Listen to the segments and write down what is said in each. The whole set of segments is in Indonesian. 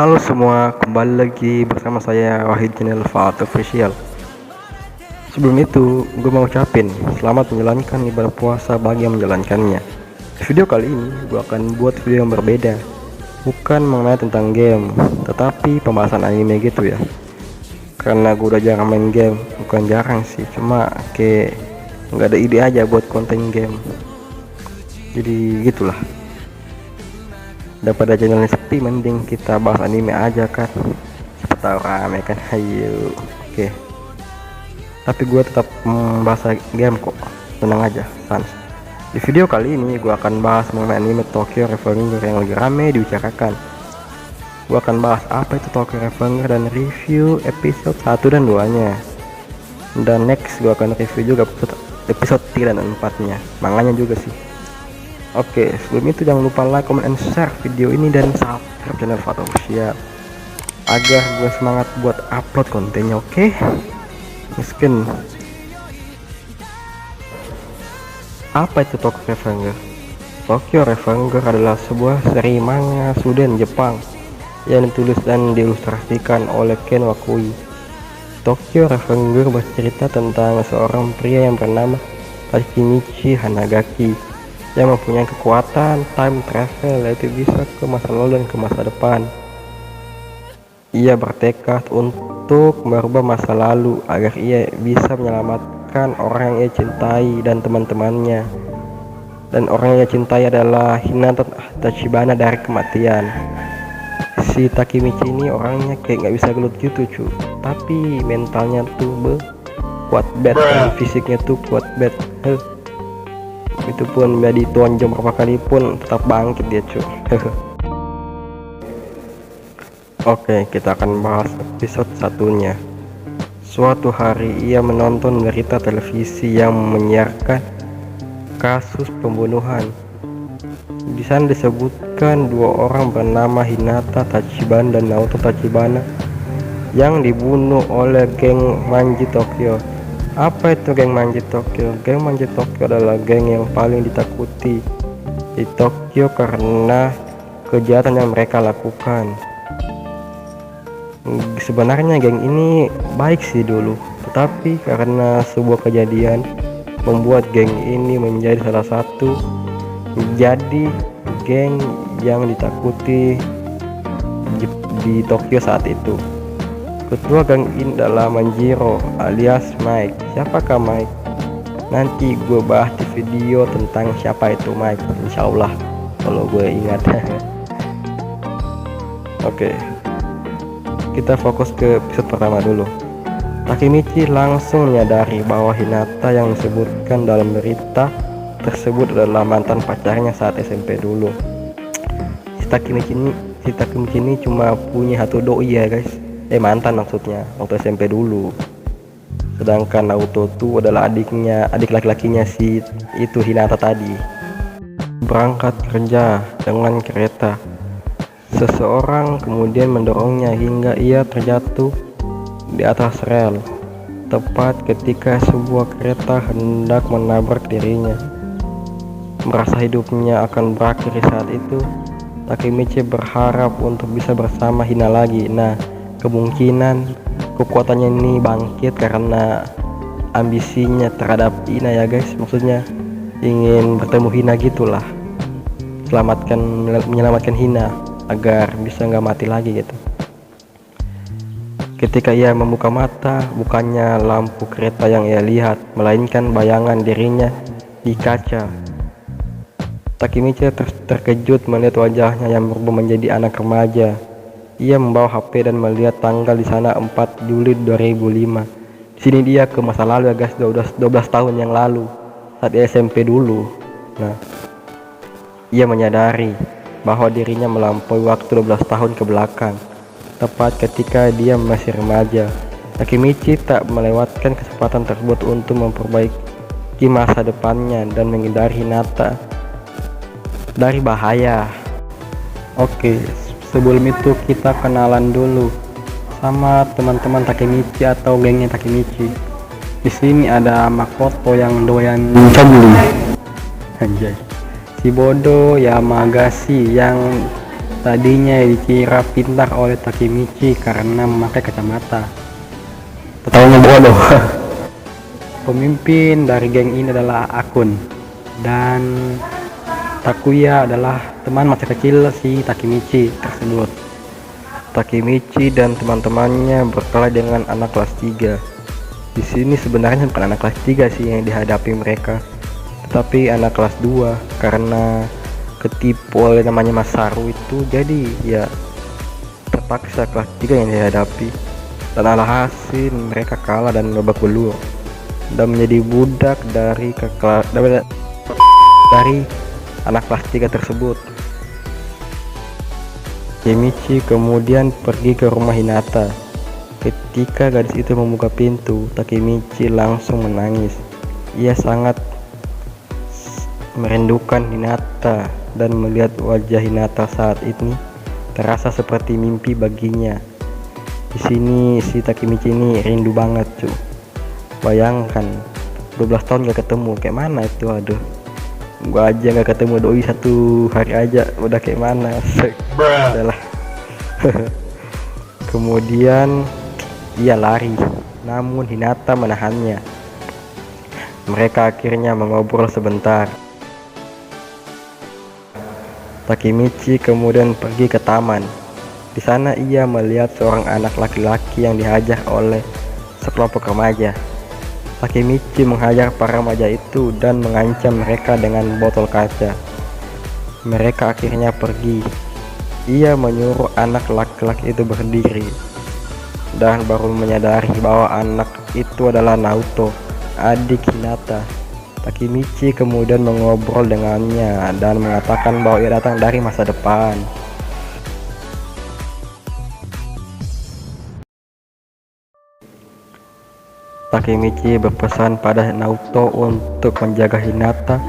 Halo semua, kembali lagi bersama saya Wahid Channel Fat Official. Sebelum itu, gue mau ucapin selamat menjalankan ibadah puasa bagi yang menjalankannya. Di video kali ini, gue akan buat video yang berbeda, bukan mengenai tentang game, tetapi pembahasan anime gitu ya. Karena gue udah jarang main game, bukan jarang sih, cuma kayak nggak ada ide aja buat konten game. Jadi gitulah. Daripada channelnya sepi, mending kita bahas anime aja kan, siapa tahu rame kan. Ayo, oke. Tapi gue tetap membahas game kok, tenang aja sans. Di video kali ini gue akan bahas mengenai anime Tokyo Revenger yang lagi rame dibicarakan. Gue akan bahas apa itu Tokyo Revenger dan review episode 1 dan 2 nya. Dan next gue akan review juga episode 3 dan 4 nya, manganya juga sih. Oke, sebelum itu jangan lupa like, comment, and share video ini dan subscribe channel Fat Official agar gue semangat buat upload kontennya, oke? Miskin. Apa itu Tokyo Revenger? Tokyo Revenger adalah sebuah seri manga Shonen Jepang yang ditulis dan diilustrasikan oleh Ken Wakui. Tokyo Revenger bercerita tentang seorang pria yang bernama Takemichi Hanagaki yang mempunyai kekuatan time travel, yaitu bisa ke masa lalu dan ke masa depan. Ia bertekad untuk merubah masa lalu agar ia bisa menyelamatkan orang yang ia cintai dan teman-temannya. Dan orang yang ia cintai adalah Hinata Tachibana dari kematian. Si Takemichi ini orangnya kayak nggak bisa gelut gitu tapi mentalnya tuh kuat banget, dan fisiknya tuh kuat banget. Itu pun jadi tonjong berapa kali pun tetap bangkit dia Oke, kita akan bahas episode satunya. Suatu hari ia menonton berita televisi yang menyiarkan kasus pembunuhan. Di sana disebutkan dua orang bernama Hinata Tachibana dan Naoto Tachibana yang dibunuh oleh geng Manji Tokyo. Apa itu geng Manji Tokyo? Geng Manji Tokyo adalah geng yang paling ditakuti di Tokyo karena kejahatan yang mereka lakukan. Sebenarnya geng ini baik sih dulu, tetapi karena sebuah kejadian membuat geng ini menjadi salah satu jadi geng yang ditakuti di Tokyo saat itu. Ketua geng ini adalah Manjiro alias Mike. Siapakah Mike? Nanti gue bahas di video tentang siapa itu Mike, insyaallah kalau gue ingat. Oke, kita fokus ke episode pertama dulu. Takemichi langsung menyadari bahwa Hinata yang disebutkan dalam berita tersebut adalah mantan pacarnya saat SMP dulu. Si Takemichi ini cuma punya satu doi ya guys, mantan maksudnya, waktu SMP dulu. Sedangkan Naoto itu adalah adik laki-lakinya si itu Hinata tadi. Berangkat kerja dengan kereta, seseorang kemudian mendorongnya hingga ia terjatuh di atas rel, tepat ketika sebuah kereta hendak menabrak dirinya. Merasa hidupnya akan berakhir di saat itu, Takemichi berharap untuk bisa bersama Hina lagi. Nah, kemungkinan kekuatannya ini bangkit karena ambisinya terhadap Hina ya guys, maksudnya ingin bertemu Hina gitulah, menyelamatkan Hina agar bisa nggak mati lagi gitu. Ketika ia membuka mata, bukannya lampu kereta yang ia lihat, melainkan bayangan dirinya di kaca. Takemichi terkejut melihat wajahnya yang berubah menjadi anak remaja. Ia membawa HP dan melihat tanggal di sana 4 Juli 2005. Di sini dia ke masa lalu ya guys, 12 tahun yang lalu saat dia SMP dulu. Nah, ia menyadari bahwa dirinya melampaui waktu 12 tahun ke belakang, tepat ketika dia masih remaja. Takemichi tak melewatkan kesempatan tersebut untuk memperbaiki masa depannya dan menghindari Hinata dari bahaya. Oke, sebelum itu kita kenalan dulu sama teman-teman Takemichi atau gengnya Takemichi. Di sini ada Makoto yang doyan cemburu, anjay. Si bodoh Yamagashi yang Tadinya dikira pintar oleh Takemichi karena memakai kacamata, taunya bodoh. Pemimpin dari geng ini adalah Akun, dan Takuya adalah teman masa kecil si Takemichi tersebut. Takemichi dan teman-temannya berkelahi dengan anak kelas 3. Di sini sebenarnya bukan anak kelas 3 sih yang dihadapi mereka, tetapi anak kelas 2 karena ketipu oleh namanya Masaru itu, jadi ya terpaksa kelas 3 yang dihadapi, dan alhasil mereka kalah dan babak belur dan menjadi budak dari anak kelas 3 tersebut. Takemichi kemudian pergi ke rumah Hinata. Ketika gadis itu membuka pintu, Takemichi langsung menangis. Ia sangat merindukan Hinata, dan melihat wajah Hinata saat ini terasa seperti mimpi baginya. Di sini si Takemichi ini rindu banget cuy. Bayangkan 12 tahun gak ketemu, kayak mana itu, aduh. Gua aja gak ketemu doi 1 hari aja udah kayak mana. Adalah. Kemudian ia lari, namun Hinata menahannya. Mereka akhirnya mengobrol sebentar. Takemichi kemudian pergi ke taman. Di sana ia melihat seorang anak laki-laki yang dihajar oleh sekelompok remaja. Takemichi menghajar para remaja itu dan mengancam mereka dengan botol kaca. Mereka akhirnya pergi. Ia menyuruh anak laki-laki itu berdiri, dan baru menyadari bahwa anak itu adalah Naoto, adik Hinata. Takemichi kemudian mengobrol dengannya dan mengatakan bahwa ia datang dari masa depan. Takemichi berpesan pada Naoto untuk menjaga Hinata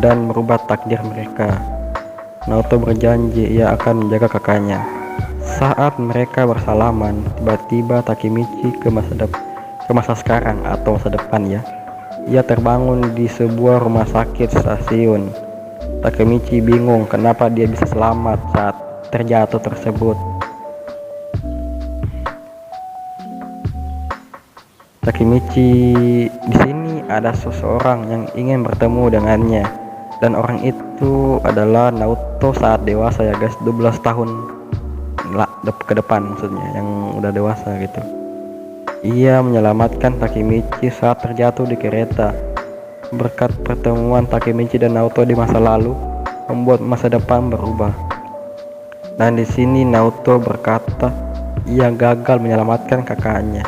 dan merubah takdir mereka. Naoto berjanji ia akan menjaga kakaknya. Saat mereka bersalaman, tiba-tiba Takemichi ke masa sekarang atau masa depan ya. Ia terbangun di sebuah rumah sakit stasiun. Takemichi bingung kenapa dia bisa selamat saat terjatuh tersebut. Takemichi di sini ada seseorang yang ingin bertemu dengannya, dan orang itu adalah Naoto saat dewasa ya guys, 12 tahun ke depan maksudnya, yang udah dewasa gitu. Ia menyelamatkan Takemichi saat terjatuh di kereta. Berkat pertemuan Takemichi dan Naoto di masa lalu membuat masa depan berubah. Dan di sini Naoto berkata ia gagal menyelamatkan kakaknya.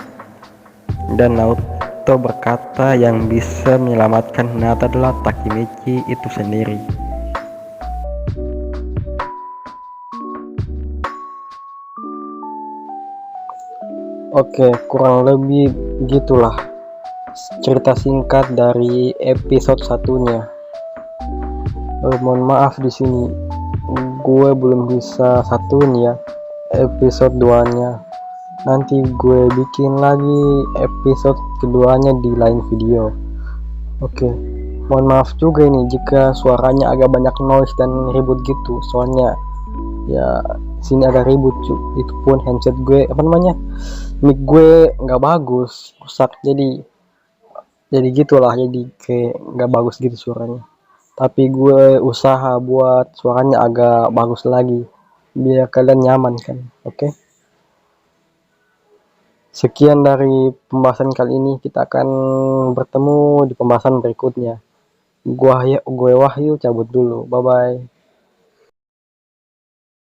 Dan Naoto berkata yang bisa menyelamatkan Hinata adalah Takemichi itu sendiri. Oke, kurang lebih gitulah cerita singkat dari episode satunya. Mohon maaf di sini gue belum bisa satuin ya episode 2-nya. Nanti gue bikin lagi episode keduanya di lain video. Oke, mohon maaf juga ini jika suaranya agak banyak noise dan ribut gitu, soalnya ya sini agak ribut cuy. Itu pun handset gue mic gue nggak bagus, rusak, jadi gitulah, jadi kayak nggak bagus gitu suaranya. Tapi gue usaha buat suaranya agak bagus lagi biar kalian nyaman kan. Oke. Sekian dari pembahasan kali ini, kita akan bertemu di pembahasan berikutnya. Gue Wahyu cabut dulu, bye bye.